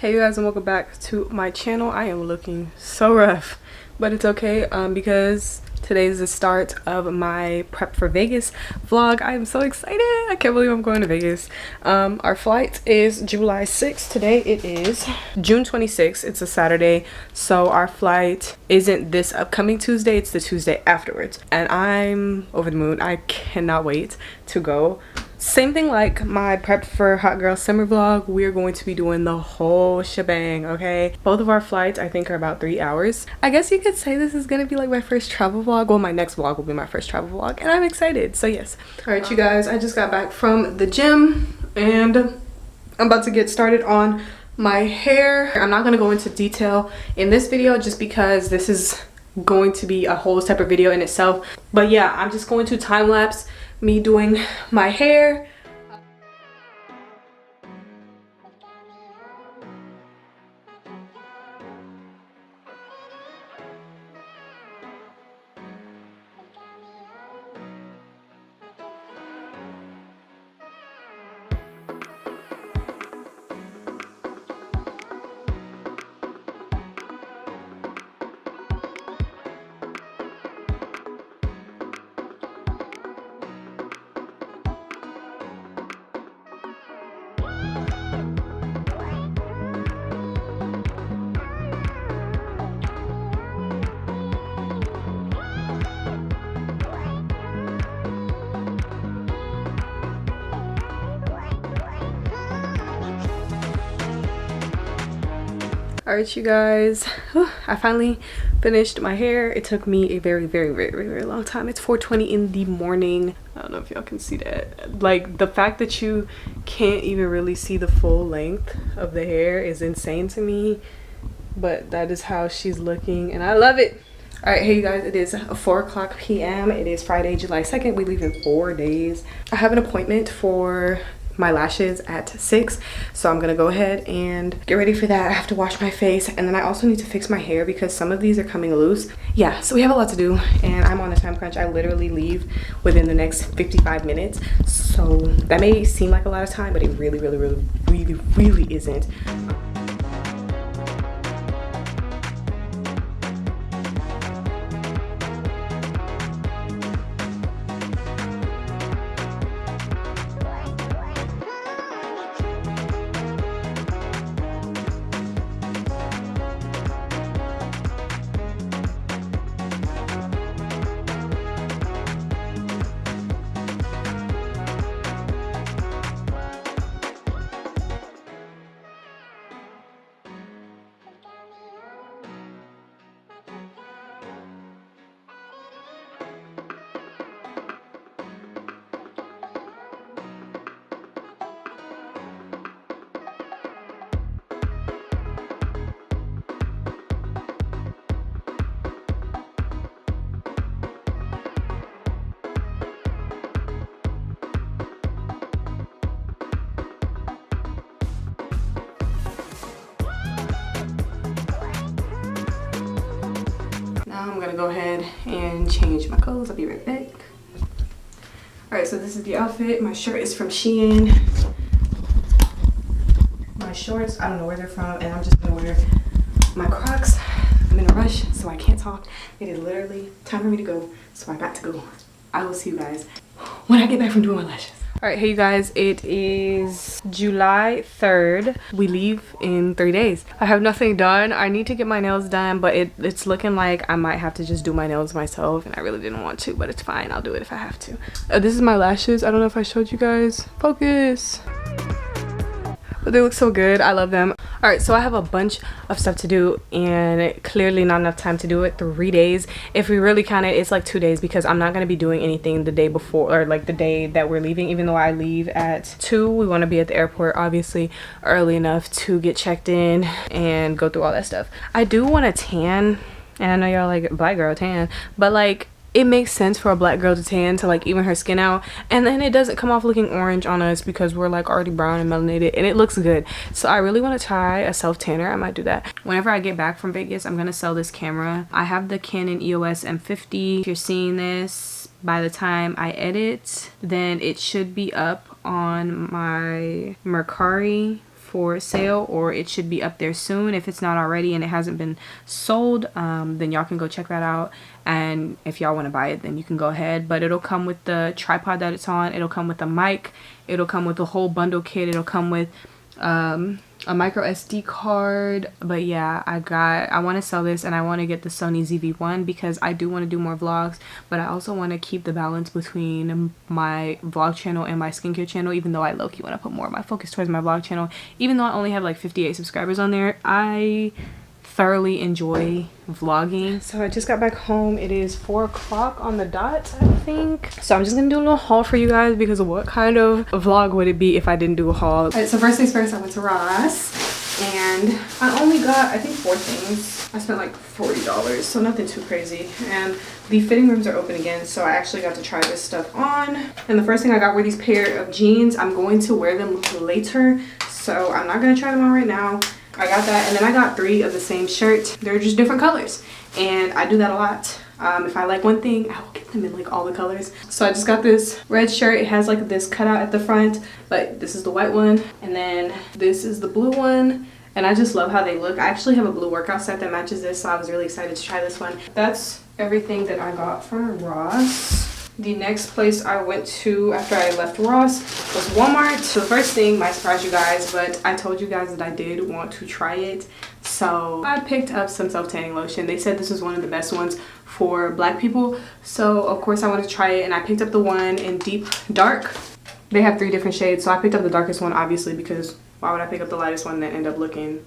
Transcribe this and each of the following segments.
Hey you guys, and welcome back to my channel. I am looking so rough, but it's okay because today is the start of my prep for Vegas vlog. I am so excited. I can't believe I'm going to Vegas. Our flight is July 6th. Today it is June 26th. It's a Saturday, so our flight isn't this upcoming Tuesday, it's the Tuesday afterwards, and I'm over the moon. I cannot wait to go. Same thing like my prep for hot girl summer vlog. We're going to be doing the whole shebang, okay? Both of our flights I think are about 3 hours. I guess you could say this is gonna be like my first travel vlog. Well, my next vlog will be my first travel vlog, and I'm excited, so yes. All right, you guys, I just got back from the gym and I'm about to get started on my hair. I'm not gonna go into detail in this video just because this is going to be a whole separate video in itself. But yeah, I'm just going to time lapse me doing my hair. All right, you guys, I finally finished my hair. It took me a very long time. It's 4:20 in the morning. I don't know if y'all can see that. Like, the fact that you can't even really see the full length of the hair is insane to me, but that is how she's looking and I love it. All right, hey you guys, it is 4:00 p.m. It is Friday, July 2nd. We leave in 4 days. I have an appointment for my lashes at 6, so I'm gonna go ahead and get ready for that. I have to wash my face, and then I also need to fix my hair because some of these are coming loose. Yeah, so we have a lot to do and I'm on a time crunch. I literally leave within the next 55 minutes, so that may seem like a lot of time, but it really isn't. I'm gonna go ahead and change my clothes. I'll be right back. All right, so this is the outfit. My shirt is from Shein. My shorts, I don't know where they're from, and I'm just gonna wear my Crocs. I'm in a rush, so I can't talk. It is literally time for me to go, so I got to go. I will see you guys when I get back from doing my lashes. All right, hey you guys, it is July 3rd. We leave in 3 days. I have nothing done. I need to get my nails done, but it's looking like I might have to just do my nails myself, and I really didn't want to, but it's fine. I'll do it if I have to. This is my lashes. I don't know if I showed you guys. Focus. But they look so good. I love them. All right, so I have a bunch of stuff to do and clearly not enough time to do it. 3 days. If we really count it, it's like 2 days because I'm not going to be doing anything the day before, or like the day that we're leaving. Even though I leave at 2, we want to be at the airport obviously early enough to get checked in and go through all that stuff. I do want to tan, and I know y'all like black girl tan, but like it makes sense for a black girl to tan to like even her skin out, and then it doesn't come off looking orange on us because we're like already brown and melanated, and it looks good. So I really want to try a self tanner. I might do that whenever I get back from Vegas. I'm gonna sell this camera. I have the Canon EOS M50. If you're seeing this by the time I edit, then it should be up on my Mercari for sale, or it should be up there soon. If it's not already and it hasn't been sold, then y'all can go check that out. And if y'all want to buy it, then you can go ahead. But it'll come with the tripod that it's on. It'll come with a mic. It'll come with a whole bundle kit. It'll come with a micro SD card. But yeah, I want to sell this, and I want to get the Sony ZV-1 because I do want to do more vlogs, but I also want to keep the balance between my vlog channel and my skincare channel, even though I low-key want to put more of my focus towards my vlog channel. Even though I only have like 58 subscribers on there, I thoroughly enjoy vlogging. So I just got back home. It is 4 o'clock on the dot, I think. So I'm just gonna do a little haul for you guys, because what kind of vlog would it be if I didn't do a haul? Alright, so first things first, I went to Ross and I only got, I think, 4 things. I spent like $40, so nothing too crazy. And the fitting rooms are open again, so I actually got to try this stuff on. And the first thing I got were these pair of jeans. I'm going to wear them later, so I'm not gonna try them on right now. I got that, and then I got 3 of the same shirt. They're just different colors, and I do that a lot. If I like one thing, I will get them in like all the colors. So I just got this red shirt. It has like this cutout at the front, but this is the white one, and then this is the blue one, and I just love how they look. I actually have a blue workout set that matches this, so I was really excited to try this one. That's everything that I got from Ross. The next place I went to after I left Ross was Walmart. So the first thing might surprise you guys, but I told you guys that I did want to try it. So I picked up some self-tanning lotion. They said this was one of the best ones for black people. So of course I wanted to try it, and I picked up the one in deep dark. They have 3 different shades, so I picked up the darkest one obviously, because why would I pick up the lightest one and then end up looking,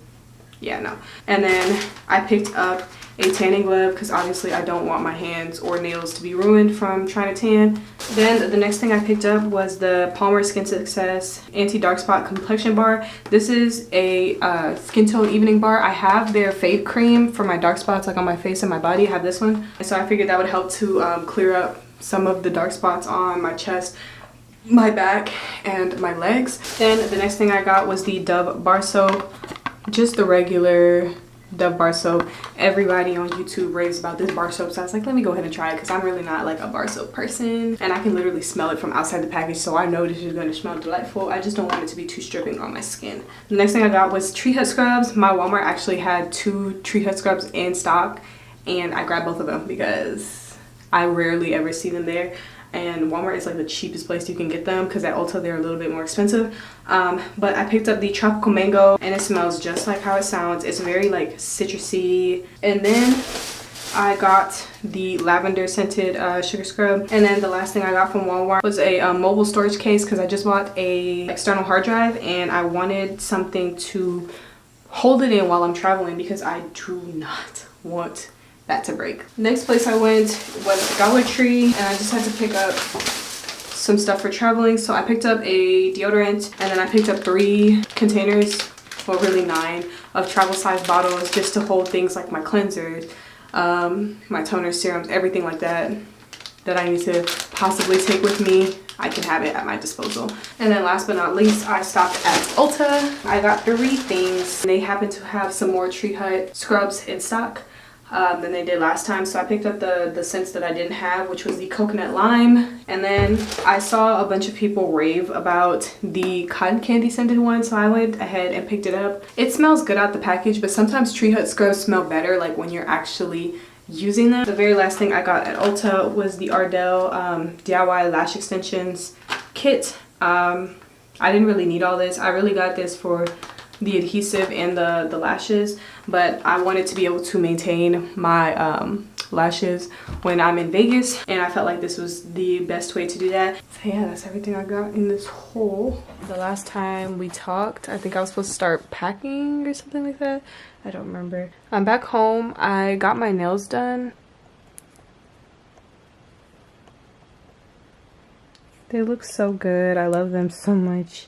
yeah, no. And then I picked up a tanning glove because obviously I don't want my hands or nails to be ruined from trying to tan. Then the next thing I picked up was the Palmer Skin Success Anti-Dark Spot Complexion Bar. This is a skin tone evening bar. I have their fade cream for my dark spots, like on my face and my body. I have this one, and so I figured that would help to clear up some of the dark spots on my chest, my back, and my legs. Then the next thing I got was the Dove bar soap, just the regular Dove bar soap. Everybody on YouTube raves about this bar soap, so I was like, let me go ahead and try it, because I'm really not like a bar soap person, and I can literally smell it from outside the package, so I know this is going to smell delightful. I just don't want it to be too stripping on my skin. The next thing I got was Tree Hut scrubs. My Walmart actually had 2 Tree Hut scrubs in stock, and I grabbed both of them because I rarely ever see them there, and Walmart is like the cheapest place you can get them, because at Ulta they're a little bit more expensive. But I picked up the Tropical Mango, and it smells just like how it sounds. It's very like citrusy. And then I got the lavender scented sugar scrub. And then the last thing I got from Walmart was a mobile storage case, because I just bought a external hard drive and I wanted something to hold it in while I'm traveling, because I do not want that to break. Next place I went was Dollar Tree, and I just had to pick up some stuff for traveling. So I picked up a deodorant, and then I picked up 3 containers, well really 9, of travel size bottles, just to hold things like my cleansers, my toner, serums, everything like that that I need to possibly take with me. I can have it at my disposal. And then last but not least, I stopped at Ulta. I got 3 things. They happen to have some more Tree Hut scrubs in stock than they did last time, so I picked up the scents that I didn't have, which was the coconut lime. And then I saw a bunch of people rave about the cotton candy scented one, so I went ahead and picked it up. It smells good out the package, but sometimes Tree Hut scrubs smell better like when you're actually using them. The very last thing I got at Ulta was the Ardell DIY lash extensions kit. I didn't really need all this. I really got this for the adhesive and the lashes, but I wanted to be able to maintain my lashes when I'm in Vegas, and I felt like this was the best way to do that. So yeah, that's everything I got in this haul. The last time we talked, I think I was supposed to start packing or something like that. I don't remember. I'm back home. I got my nails done. They look so good. I love them so much.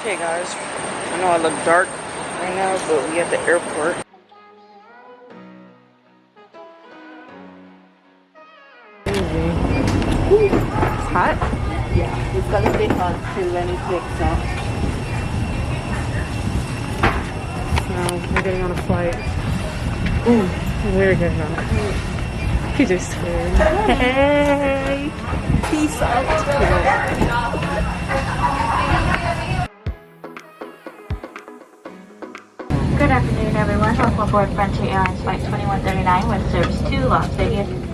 Okay guys, I know I look dark right now, but we at the airport. It's hot? Yeah, it's gonna stay hot till when it takes off. So we're getting on a flight. Ooh, we're getting on a flight. He's just scared. Hey! Peace out. Good afternoon, everyone. Welcome aboard Frontier Airlines Flight 2139 with service to Las Vegas.